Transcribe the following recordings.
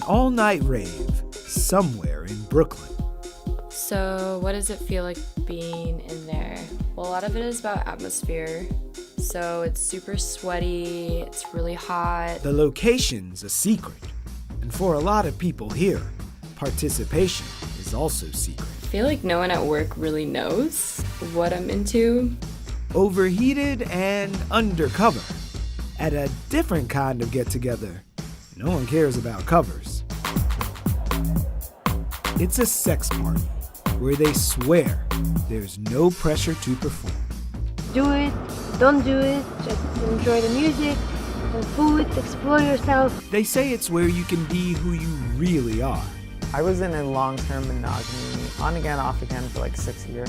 all-night rave somewhere in Brooklyn. So what does it feel like being in there? Well, a lot of it is about atmosphere. So it's super sweaty, it's really hot. The location's a secret, and for a lot of people here, participation is also secret. I feel like no one at work really knows what I'm into. Overheated and undercover. At a different kind of get-together, no one cares about covers. It's a sex party where they swear there's no pressure to perform. Do it, don't do it, just enjoy the music, the food, explore yourself. They say it's where you can be who you really are. I was in a long-term monogamy, on again, off again for like 6 years.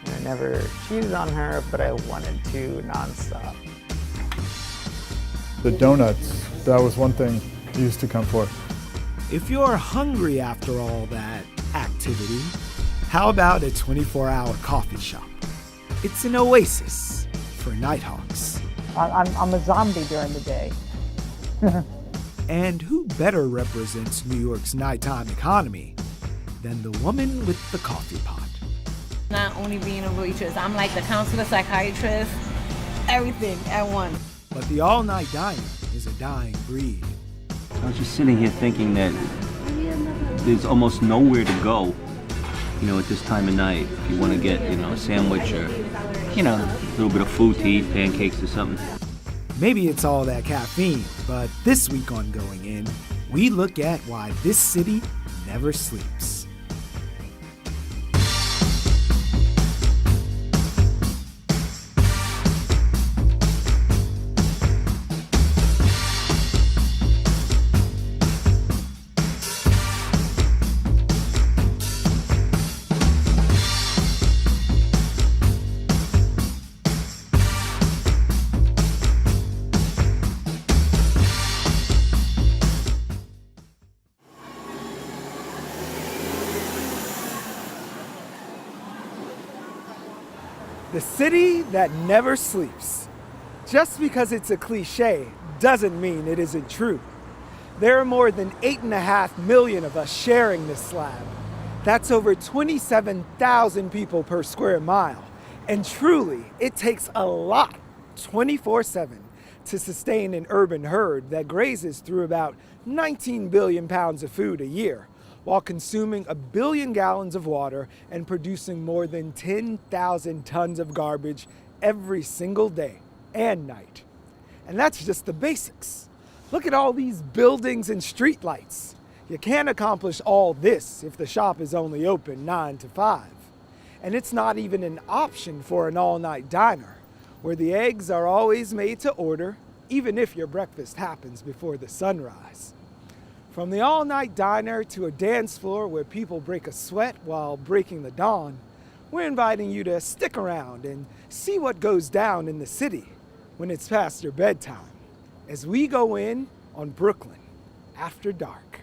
And I never cheated on her, but I wanted to nonstop. The donuts, that was one thing he used to come for. If you're hungry after all that activity, how about a 24-hour coffee shop? It's an oasis for nighthawks. I'm a zombie during the day. And who better represents New York's nighttime economy than the woman with the coffee pot? Not only being a waitress, I'm like the counselor, psychiatrist, everything at once. But the all-night diner is a dying breed. I was just sitting here thinking that there's almost nowhere to go, at this time of night. If you want to get, a sandwich or, a little bit of food to eat, pancakes or something. Maybe it's all that caffeine, but this week on Going In, we look at why this city never sleeps. The city that never sleeps. Just because it's a cliche doesn't mean it isn't true. There are more than 8.5 million of us sharing this slab. That's over 27,000 people per square mile. And truly, it takes a lot, 24/7, to sustain an urban herd that grazes through about 19 billion pounds of food a year, while consuming 1 billion gallons of water and producing more than 10,000 tons of garbage every single day and night. And that's just the basics. Look at all these buildings and streetlights. You can't accomplish all this if the shop is only open 9 to 5. And it's not even an option for an all-night diner, where the eggs are always made to order, even if your breakfast happens before the sunrise. From the all-night diner to a dance floor where people break a sweat while breaking the dawn, we're inviting you to stick around and see what goes down in the city when it's past your bedtime, as we go in on Brooklyn After Dark.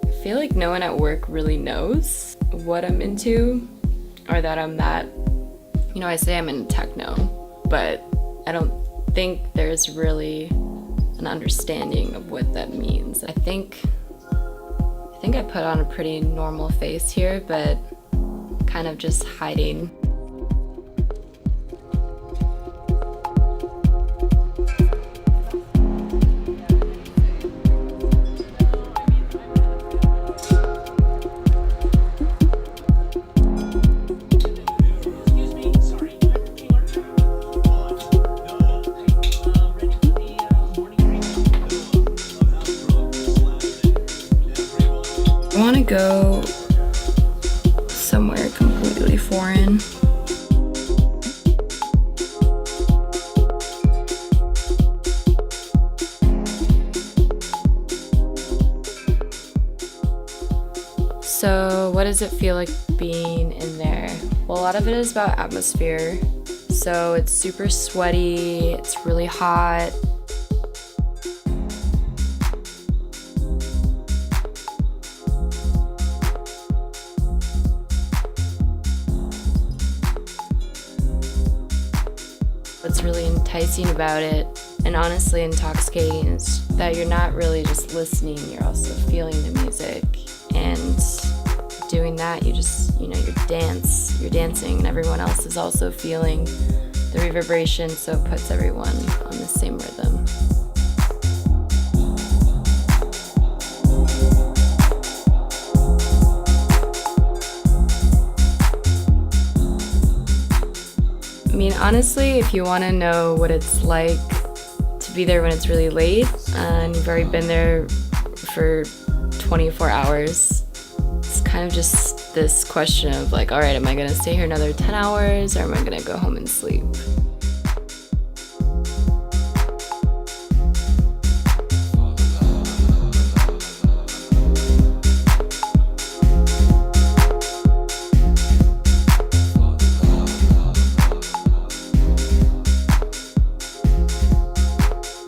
I feel like no one at work really knows what I'm into or that I'm that. I say I'm in techno, but I don't think there's really an understanding of what that means. I think I put on a pretty normal face here, but kind of just hiding. I want to go somewhere completely foreign. So what does it feel like being in there? Well, a lot of it is about atmosphere. So it's super sweaty, it's really hot. What's really enticing about it, and honestly intoxicating, is that you're not really just listening, you're also feeling the music. And doing that, you just, you're dancing, and everyone else is also feeling the reverberation, so it puts everyone on the same rhythm. I mean, honestly, if you want to know what it's like to be there when it's really late, and you've already been there for 24 hours, it's kind of just this question of like, all right, am I gonna stay here another 10 hours or am I gonna go home and sleep?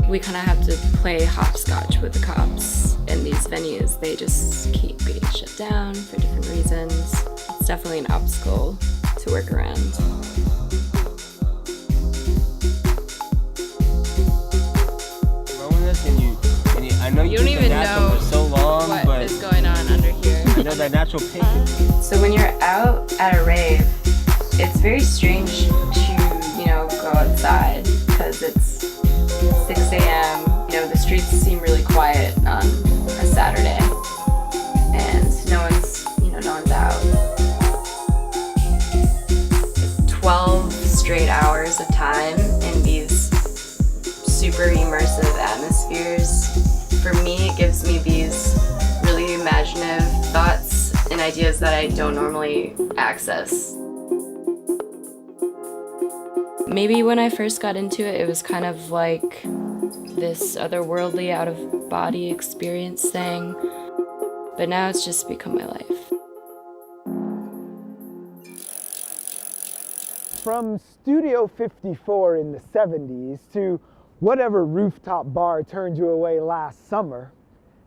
We kind of have to play hopscotch with the cops in these venues. They just keep getting shut down for different reasons. It's definitely an obstacle to work around. I know you don't even know for so long, what but is going on under here. I know that natural pain. So when you're out at a rave, it's very strange to, go outside because it's 6 a.m. The streets seem really quiet on a Saturday, and no one's out. 12 straight hours of time in these super immersive atmospheres. For me, it gives me these really imaginative thoughts and ideas that I don't normally access. Maybe when I first got into it, it was kind of like this otherworldly, out-of-body experience thing, but now it's just become my life. From Studio 54 in the 70s to whatever rooftop bar turned you away last summer,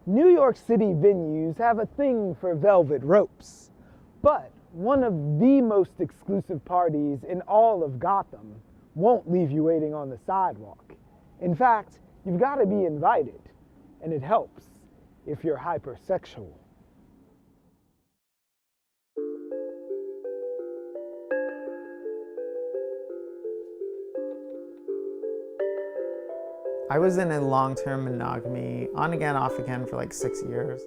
New York City venues have a thing for velvet ropes. But one of the most exclusive parties in all of Gotham won't leave you waiting on the sidewalk. In fact, you've got to be invited, and it helps if you're hypersexual. I was in a long-term monogamy, on again, off again for like 6 years.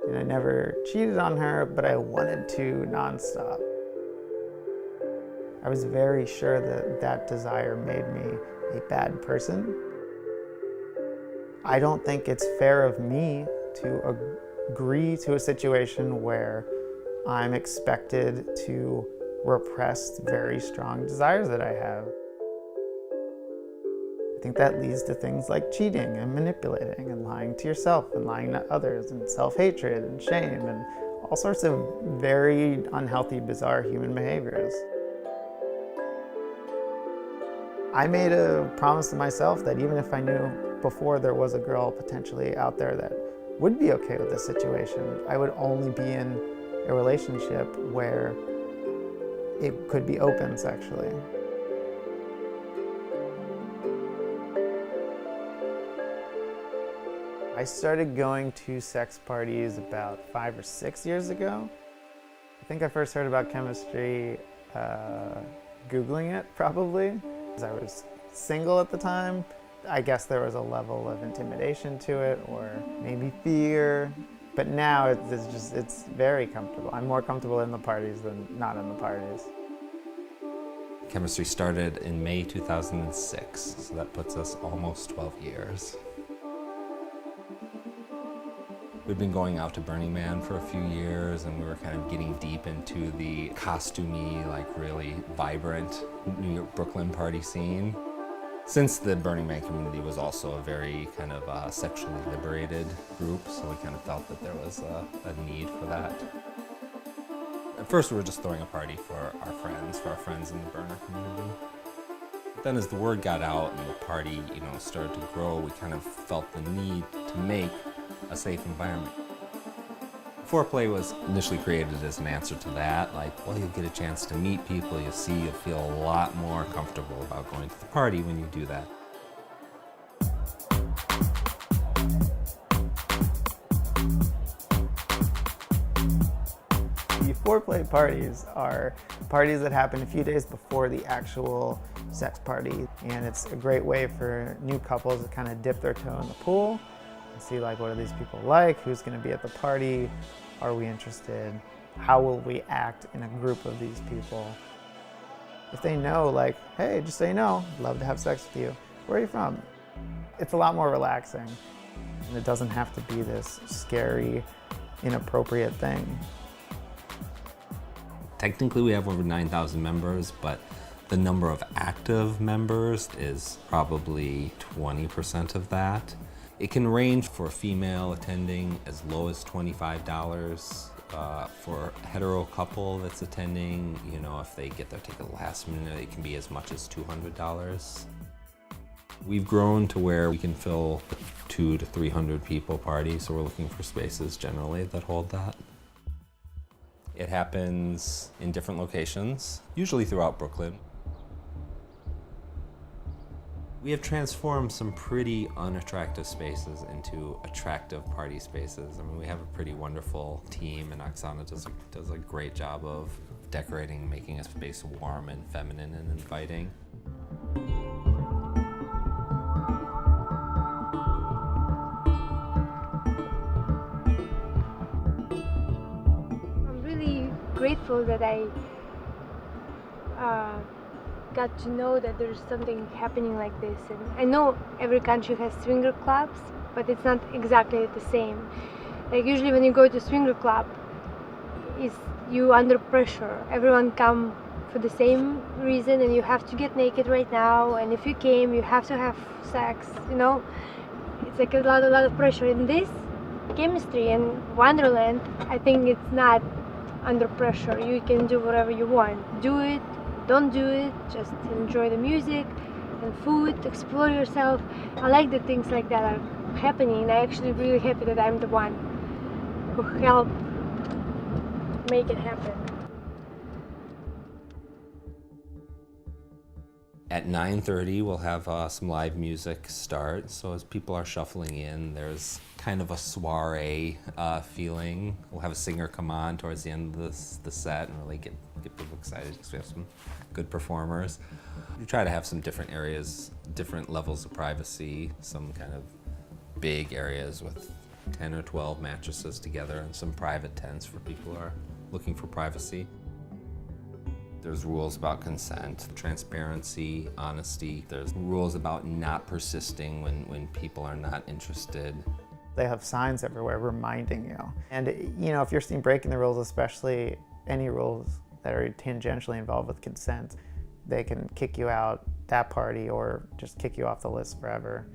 And I never cheated on her, but I wanted to nonstop. I was very sure that that desire made me a bad person. I don't think it's fair of me to agree to a situation where I'm expected to repress very strong desires that I have. I think that leads to things like cheating and manipulating and lying to yourself and lying to others and self-hatred and shame and all sorts of very unhealthy, bizarre human behaviors. I made a promise to myself that even if I knew before there was a girl potentially out there that would be okay with this situation, I would only be in a relationship where it could be open sexually. I started going to sex parties about 5 or 6 years ago. I think I first heard about chemistry Googling it, probably. I was single at the time. I guess there was a level of intimidation to it, or maybe fear. But now it's very comfortable. I'm more comfortable in the parties than not in the parties. Chemistry started in May 2006, so that puts us almost 12 years. We'd been going out to Burning Man for a few years, and we were kind of getting deep into the costumey, like really vibrant New York, Brooklyn party scene. Since the Burning Man community was also a very kind of sexually liberated group, so we kind of felt that there was a need for that. At first we were just throwing a party for our friends in the burner community. But then as the word got out and the party, started to grow, we kind of felt the need to make a safe environment. Foreplay was initially created as an answer to that, like, well, you'll get a chance to meet people, you'll see, you'll feel a lot more comfortable about going to the party when you do that. The foreplay parties are parties that happen a few days before the actual sex party, and it's a great way for new couples to kind of dip their toe in the pool and see, like, what are these people like, who's going to be at the party, are we interested, how will we act in a group of these people. If they know, like, hey, just say no, I'd love to have sex with you, where are you from? It's a lot more relaxing, and it doesn't have to be this scary, inappropriate thing. Technically, we have over 9,000 members, but the number of active members is probably 20% of that. It can range for a female attending as low as $25. For a hetero couple that's attending, you know, if they get their ticket last minute, it can be as much as $200. We've grown to where we can fill 200 to 300 people party, so we're looking for spaces generally that hold that. It happens in different locations, usually throughout Brooklyn. We have transformed some pretty unattractive spaces into attractive party spaces. I mean, we have a pretty wonderful team, and Oksana does a great job of decorating, making a space warm and feminine and inviting. Grateful that I got to know that there's something happening like this. And I know every country has swinger clubs, but it's not exactly the same. Like, usually when you go to swinger club, you under pressure. Everyone come for the same reason, and you have to get naked right now, and if you came, you have to have sex, you know. It's like a lot of pressure. In this chemistry and Wonderland, I think it's not under pressure. You can do whatever you want. Do it, don't do it, just enjoy the music and food, explore yourself. I like that things like that are happening, and I'm actually really happy that I'm the one who helped make it happen. At 9:30, we'll have some live music start. So as people are shuffling in, there's kind of a soiree feeling. We'll have a singer come on towards the end of the set and really get people excited because we have some good performers. We try to have some different areas, different levels of privacy, some kind of big areas with 10 or 12 mattresses together, and some private tents for people who are looking for privacy. There's rules about consent, transparency, honesty. There's rules about not persisting when people are not interested. They have signs everywhere reminding you. And, you know, if you're seen breaking the rules, especially any rules that are tangentially involved with consent, they can kick you out that party or just kick you off the list forever.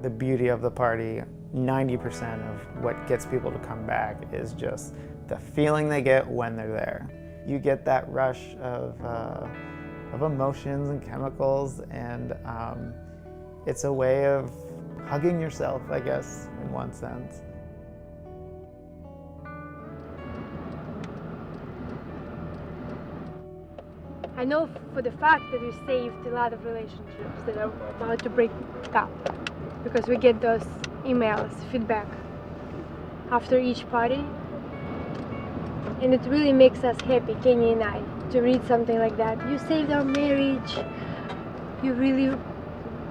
The beauty of the party, 90% of what gets people to come back is just the feeling they get when they're there. You get that rush of emotions and chemicals, and it's a way of hugging yourself, I guess, in one sense. I know for the fact that we saved a lot of relationships that are about to break up, because we get those emails, feedback after each party. And it really makes us happy, Kenny and I, to read something like that. You saved our marriage. You really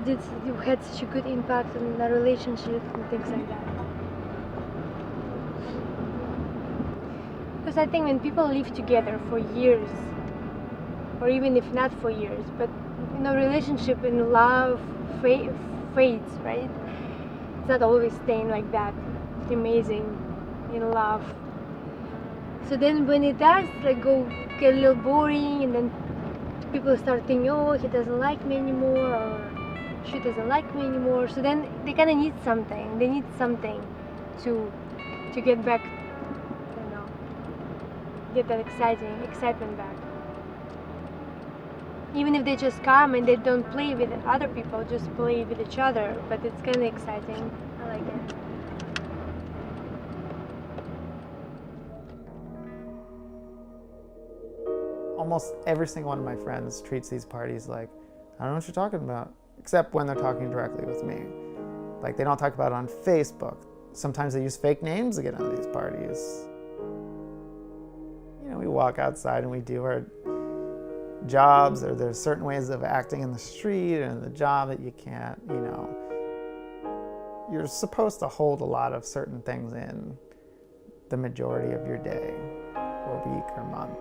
you had such a good impact on our relationship and things like that. Because I think when people live together for years, or even if not for years, but you know, relationship and love fades, right? It's not always staying like that. It's amazing in love. So then when it does like get a little boring, and then people start thinking, oh, he doesn't like me anymore, or she doesn't like me anymore. So then they kind of need something. They need something to get back, you know, get that excitement back. Even if they just come and they don't play with other people, just play with each other. But it's kind of exciting. I like it. Almost every single one of my friends treats these parties like, I don't know what you're talking about, except when they're talking directly with me. Like, they don't talk about it on Facebook. Sometimes they use fake names to get into these parties. You know, we walk outside and we do our jobs, or there's certain ways of acting in the street or in the job that you can't, you know. You're supposed to hold a lot of certain things in the majority of your day or week or month.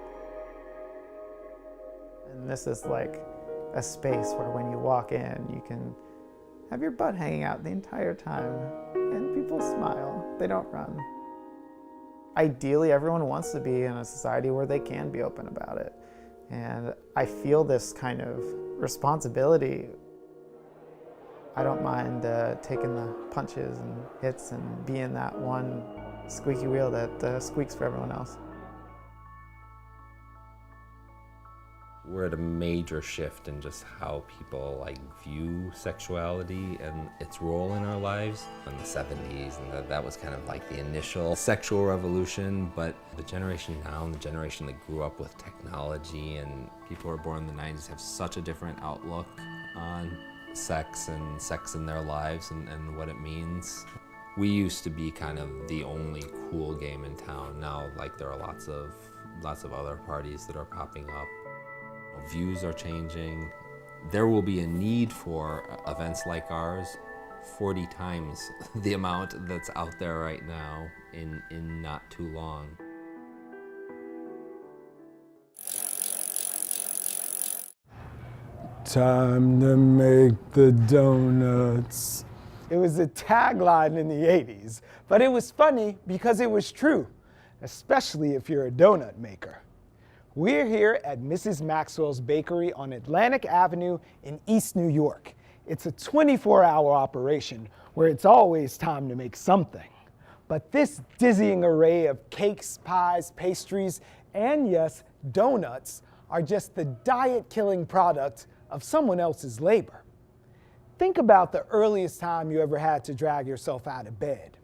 And this is like a space where when you walk in, you can have your butt hanging out the entire time and people smile, they don't run. Ideally, everyone wants to be in a society where they can be open about it. And I feel this kind of responsibility. I don't mind taking the punches and hits and being that one squeaky wheel that squeaks for everyone else. We're at a major shift in just how people view sexuality and its role in our lives. In the 70s, and that was kind of like the initial sexual revolution, but the generation now and the generation that grew up with technology and people who are born in the 90s have such a different outlook on sex and sex in their lives and what it means. We used to be kind of the only cool game in town. Now, there are lots of other parties that are popping up. Views are changing. There will be a need for events like ours 40 times the amount that's out there right now in not too long. Time to make the donuts. It was a tagline in the 80s, but it was funny because it was true, especially if you're a donut maker. We're here at Mrs. Maxwell's Bakery on Atlantic Avenue in East New York. It's a 24-hour operation where it's always time to make something. But this dizzying array of cakes, pies, pastries, and yes, donuts are just the diet-killing product of someone else's labor. Think about the earliest time you ever had to drag yourself out of bed.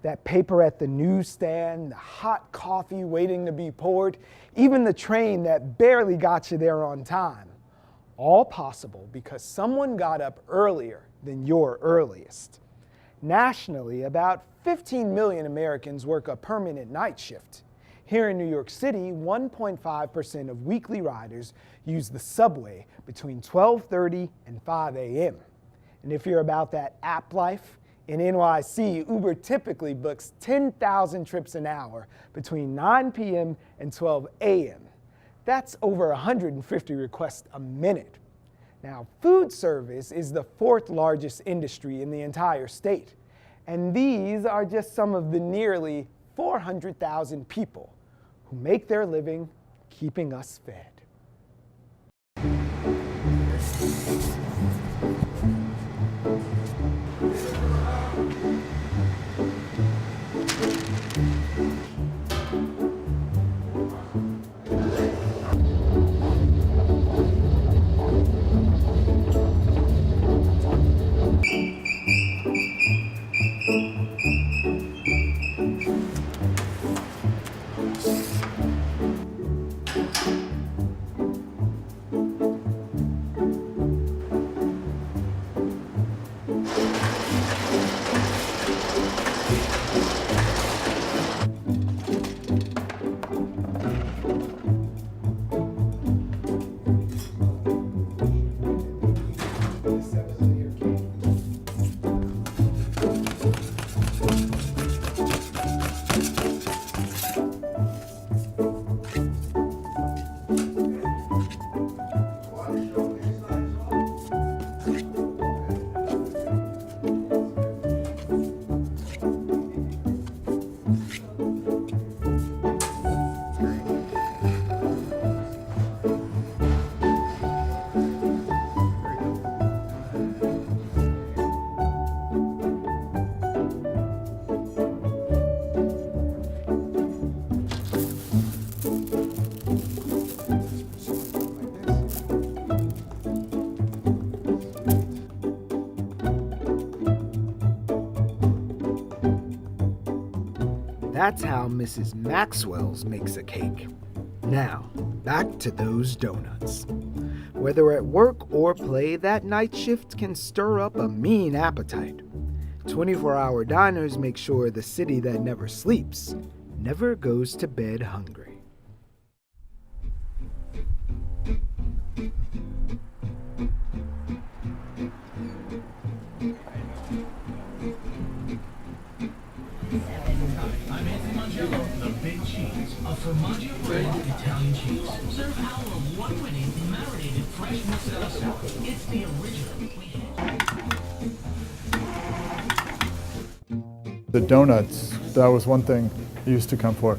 That paper at the newsstand, the hot coffee waiting to be poured, even the train that barely got you there on time. All possible because someone got up earlier than your earliest. Nationally, about 15 million Americans work a permanent night shift. Here in New York City, 1.5% of weekly riders use the subway between 12:30 and 5 a.m. And if you're about that app life, in NYC, Uber typically books 10,000 trips an hour between 9 p.m. and 12 a.m. That's over 150 requests a minute. Now, food service is the 4th largest industry in the entire state. And these are just some of the nearly 400,000 people who make their living keeping us fed. That's how Mrs. Maxwell's makes a cake. Now, back to those donuts. Whether at work or play, that night shift can stir up a mean appetite. 24-hour diners make sure the city that never sleeps never goes to bed hungry. The Big Cheese, a formaggio brand Italian cheese. Serve our award-winning marinated fresh mozzarella sauce. It's the original. The donuts, that was one thing I used to come for,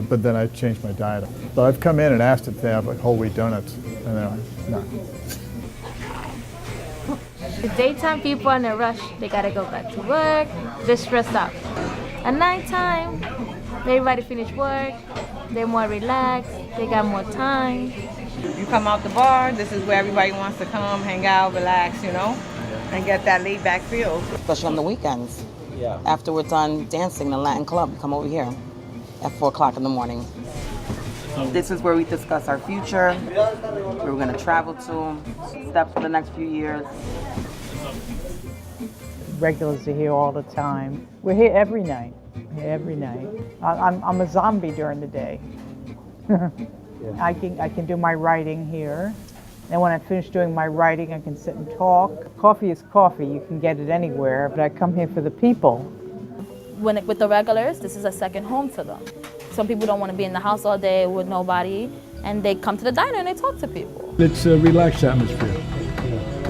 but then I changed my diet. But I've come in and asked if they have like whole wheat donuts, and they're like, no. The daytime people are in a rush. They gotta go back to work. They're stressed out. At nighttime, everybody finish work. They're more relaxed. They got more time. You come out the bar, this is where everybody wants to come, hang out, relax, you know, and get that laid back feel. Especially on the weekends. Yeah. After we're done dancing in the Latin club, we come over here at 4 o'clock in the morning. This is where we discuss our future, where we're going to travel to, steps for the next few years. Regulars are here all the time. We're here every night. Every night. I'm a zombie during the day. I can do my writing here. And when I finish doing my writing, I can sit and talk. Coffee is coffee. You can get it anywhere, but I come here for the people. With the regulars, this is a second home to them. Some people don't want to be in the house all day with nobody, and they come to the diner and they talk to people. It's a relaxed atmosphere.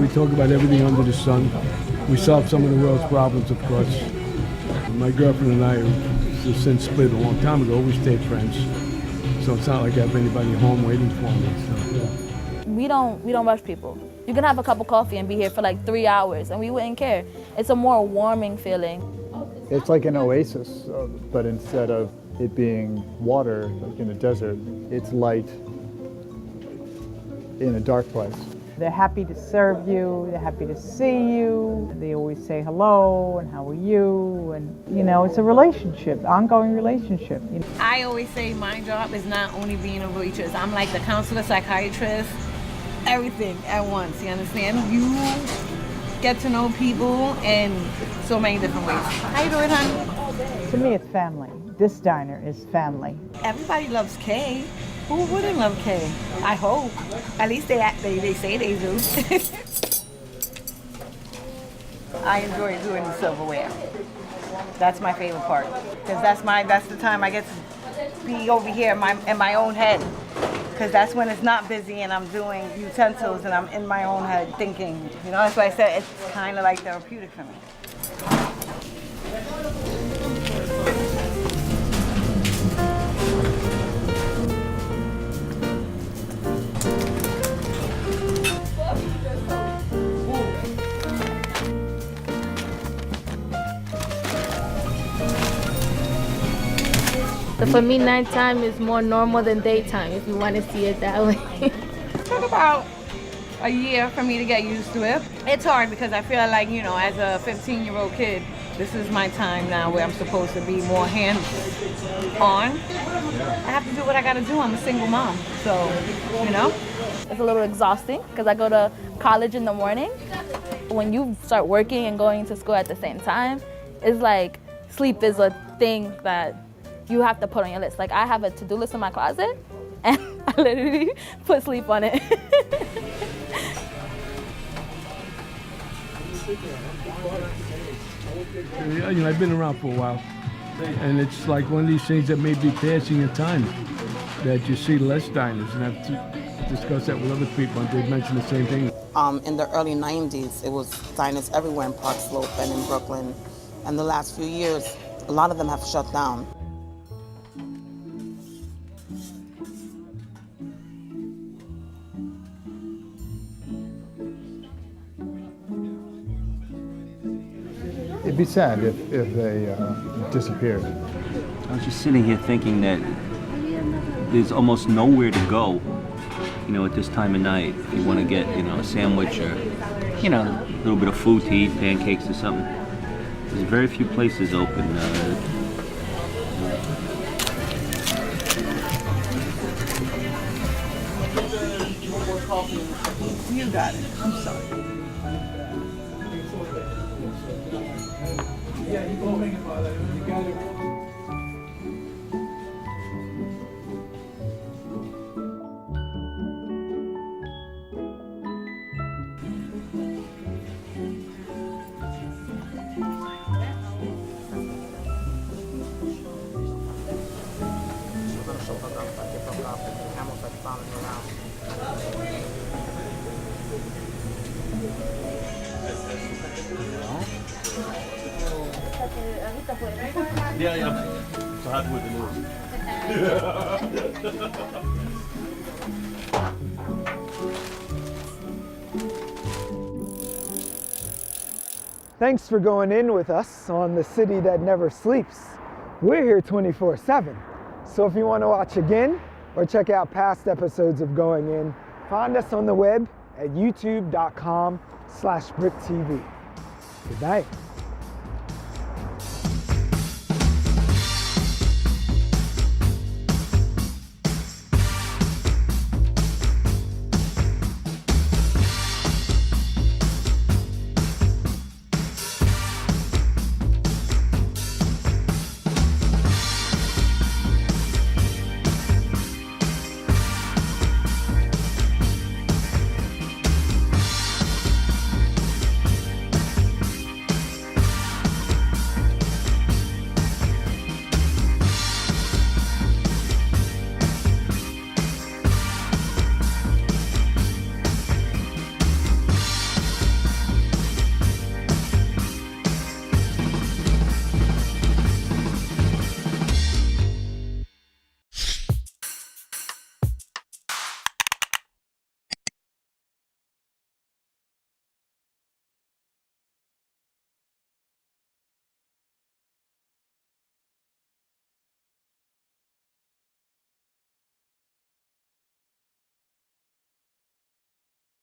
We talk about everything under the sun. We solve some of the world's problems, of course. My girlfriend and I have since split a long time ago. We stayed friends. So it's not like I have anybody home waiting for me. So. We don't rush people. You can have a cup of coffee and be here for like 3 hours and we wouldn't care. It's a more warming feeling. It's like an oasis, but instead of it being water, like in a desert, it's light in a dark place. They're happy to serve you, they're happy to see you, they always say hello and how are you, and you know, it's a relationship, ongoing relationship. You know? I always say my job is not only being a waitress, I'm like the counselor, psychiatrist, everything at once, you understand? You get to know people in so many different ways. How you doing, honey? To me, it's family. This diner is family. Everybody loves Kay. Who wouldn't love Kay? I hope. At least they say they do. I enjoy doing the silverware. That's my favorite part. Because that's the time I get to be over here in my own head. Because that's when it's not busy and I'm doing utensils and I'm in my own head thinking. You know, that's why I said it's kind of like therapeutic for me. So for me, nighttime is more normal than daytime, if you want to see it that way. It took about a year for me to get used to it. It's hard because I feel like, you know, as a 15-year-old kid, this is my time now where I'm supposed to be more hands-on. I have to do what I got to do. I'm a single mom, so, you know. It's a little exhausting because I go to college in the morning. When you start working and going to school at the same time, it's like sleep is a thing that you have to put on your list. Like I have a to-do list in my closet and I literally put sleep on it. You know, I've been around for a while, and it's like one of these things that may be passing in time, that you see less diners, and I've discussed that with other people, and they've mentioned the same thing. In the early 90s, it was diners everywhere in Park Slope and in Brooklyn, and the last few years, a lot of them have shut down. It'd be sad if they disappeared. I was just sitting here thinking that there's almost nowhere to go, you know, at this time of night. If you want to get, you know, a sandwich or, you know, a little bit of food to eat, pancakes or something. There's very few places open. You got it. I'm sorry. Yeah, you go make it, Father. You got it. Yeah. So happy with the news. Thanks for going in with us on The City That Never Sleeps. We're here 24/7. So if you want to watch again or check out past episodes of Going In, find us on the web at youtube.com/BRIC TV. Good night.